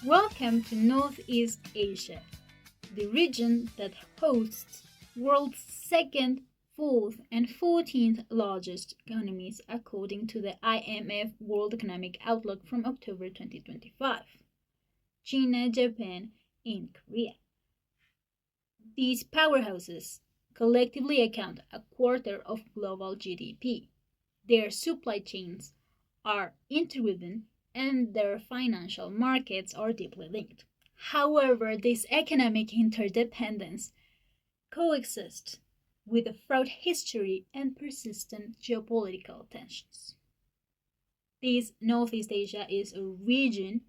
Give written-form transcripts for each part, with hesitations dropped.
Welcome to Northeast Asia, the region that hosts world's second, fourth, and 14th largest economies according to the IMF World Economic Outlook from October 2025. China, Japan, and Korea. These powerhouses collectively account a quarter of global GDP. Their supply chains are interwoven and their financial markets are deeply linked. However, this economic interdependence coexists with a fraught history and persistent geopolitical tensions. This Northeast Asia is a region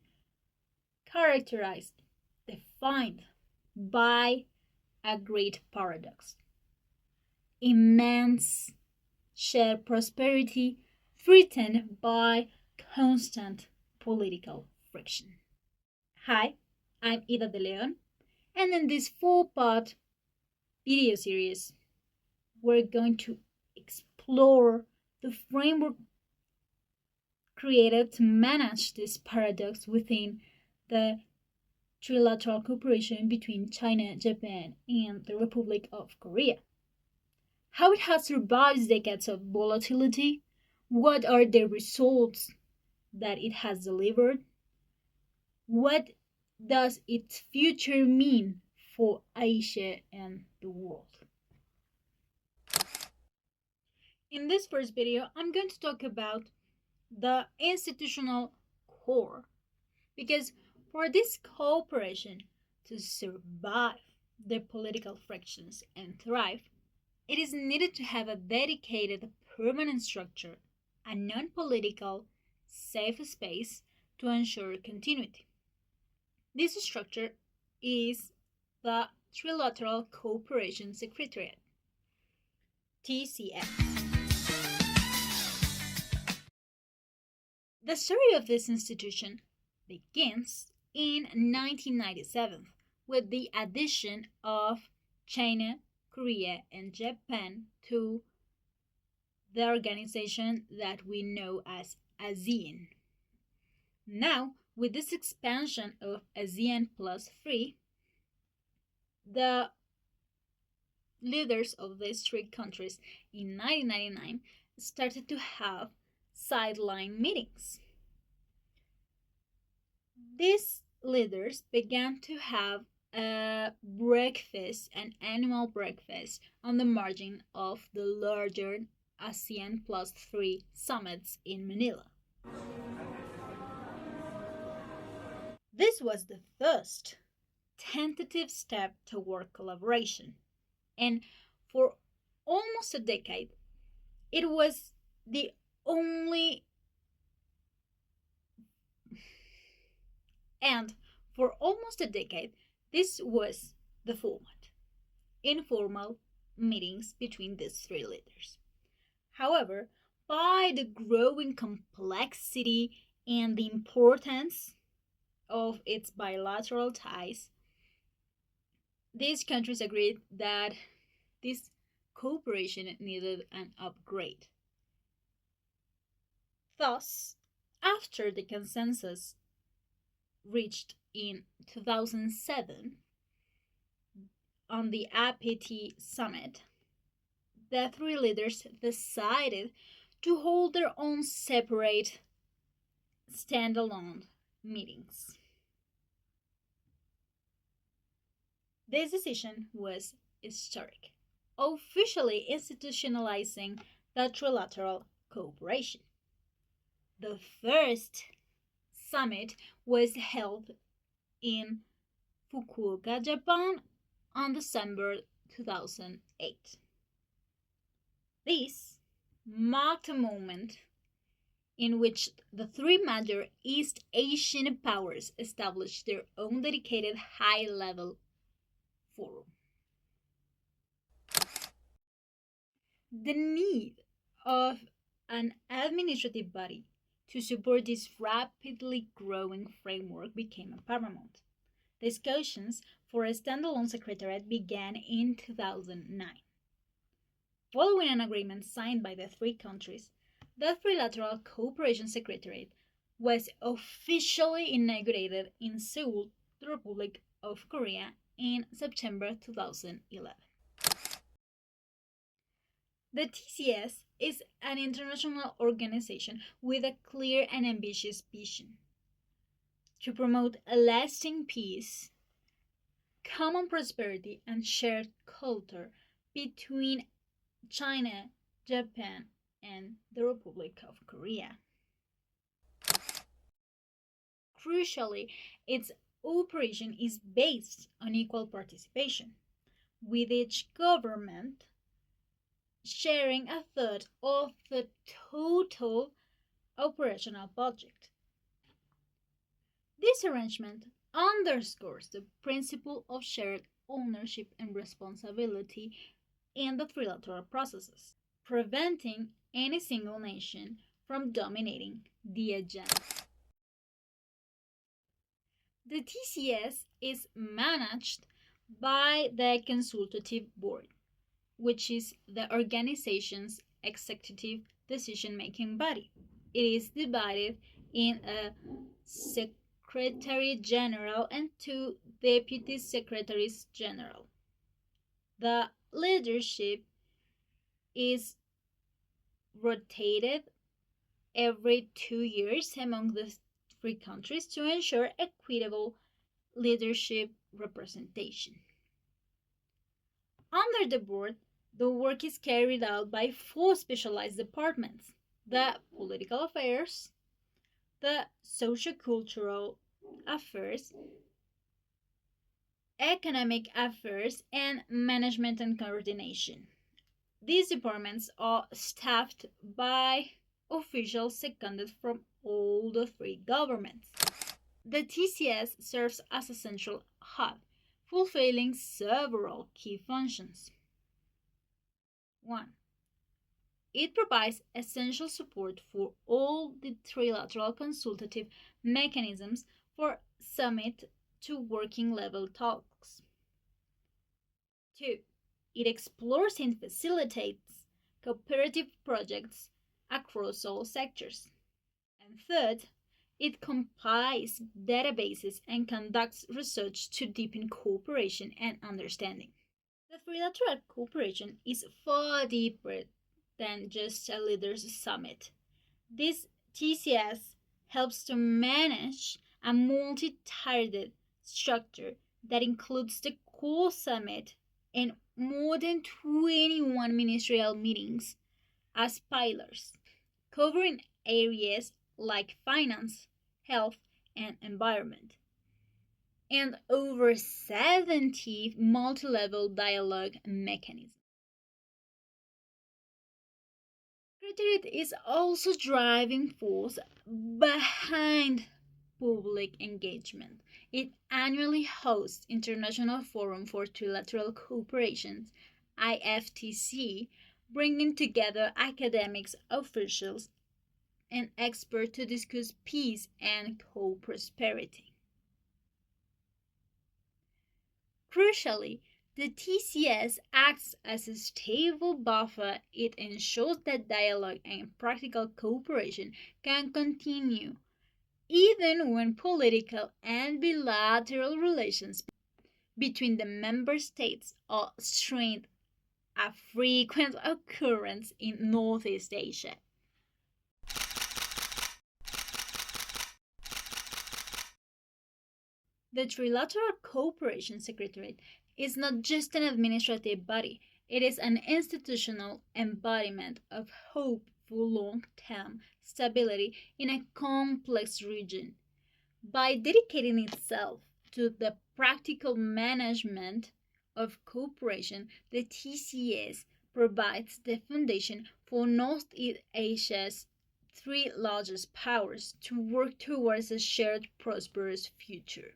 characterized, defined by a great paradox: immense shared prosperity threatened by constant political friction. Hi, I'm Ida De Leon, and in this four-part video series, we're going to explore the framework created to manage this paradox within the Trilateral Cooperation between China, Japan, and the Republic of Korea. How it has survived decades of volatility, what are the results that it has delivered, what does its future mean for Asia and the world. In this first video, I'm going to talk about the institutional core, because for this cooperation to survive the political frictions and thrive, it is needed to have a dedicated permanent structure, a non-political, safe space to ensure continuity. This structure is the Trilateral Cooperation Secretariat, TCS. The story of this institution begins in 1997 with the addition of China, Korea, and Japan to the organization that we know as ASEAN. Now, with this expansion of ASEAN plus 3, the leaders of these three countries in 1999 started to have sideline meetings. These leaders began to have a breakfast, an annual breakfast, on the margin of the larger ASEAN plus 3 summits in Manila. This was the first tentative step toward collaboration, and for almost a decade, it was the only and for almost a decade, this was the format: informal meetings between these three leaders. However, by the growing complexity and the importance of its bilateral ties, these countries agreed that this cooperation needed an upgrade. Thus, after the consensus reached in 2007 on the APT summit, the three leaders decided to hold their own separate, standalone meetings. This decision was historic, officially institutionalizing the trilateral cooperation. The first summit was held in Fukuoka, Japan on December 2008. This marked a moment in which the three major East Asian powers established their own dedicated high-level forum. The need of an administrative body to support this rapidly growing framework became paramount. Discussions for a standalone secretariat began in 2009. Following an agreement signed by the three countries, the Trilateral Cooperation Secretariat was officially inaugurated in Seoul, the Republic of Korea, in September 2011. The TCS is an international organization with a clear and ambitious vision to promote a lasting peace, common prosperity, and shared culture between China, Japan, and the Republic of Korea. Crucially, its operation is based on equal participation, with each government sharing a third of the total operational budget. This arrangement underscores the principle of shared ownership and responsibility in the trilateral processes, preventing any single nation from dominating the agenda. The TCS is managed by the Consultative Board, which is the organization's executive decision making body. It is divided in a Secretary General and two Deputy Secretaries General. The leadership is rotated every 2 years among the three countries to ensure equitable leadership representation. Under the board, the work is carried out by four specialized departments: the political affairs, the sociocultural affairs, economic affairs, and management and coordination. These departments are staffed by officials seconded from all the three governments. The TCS serves as a central hub, fulfilling several key functions. 1. It provides essential support for all the trilateral consultative mechanisms for summit to working level talks. 2. It explores and facilitates cooperative projects across all sectors. And third, it compiles databases and conducts research to deepen cooperation and understanding. The trilateral cooperation is far deeper than just a leaders' summit. This TCS helps to manage a multi-tiered structure that includes the core summit and more than 21 ministerial meetings as pillars, covering areas like finance, health, and environment, and over 70 multi-level dialogue mechanisms. Secretariat is also driving force behind public engagement. It annually hosts International Forum for Trilateral Cooperation, IFTC, bringing together academics, officials, and experts to discuss peace and co-prosperity. Crucially, the TCS acts as a stable buffer. It ensures that dialogue and practical cooperation can continue even when political and bilateral relations between the member states are strained, a frequent occurrence in Northeast Asia. The Trilateral Cooperation Secretariat is not just an administrative body, it is an institutional embodiment of hope for long-term stability in a complex region. By dedicating itself to the practical management of cooperation, the TCS provides the foundation for Northeast Asia's three largest powers to work towards a shared prosperous future.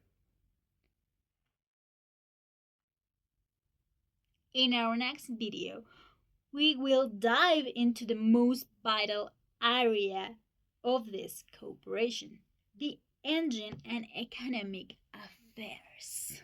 In our next video, we will dive into the most vital area of this cooperation, the engine and economic affairs.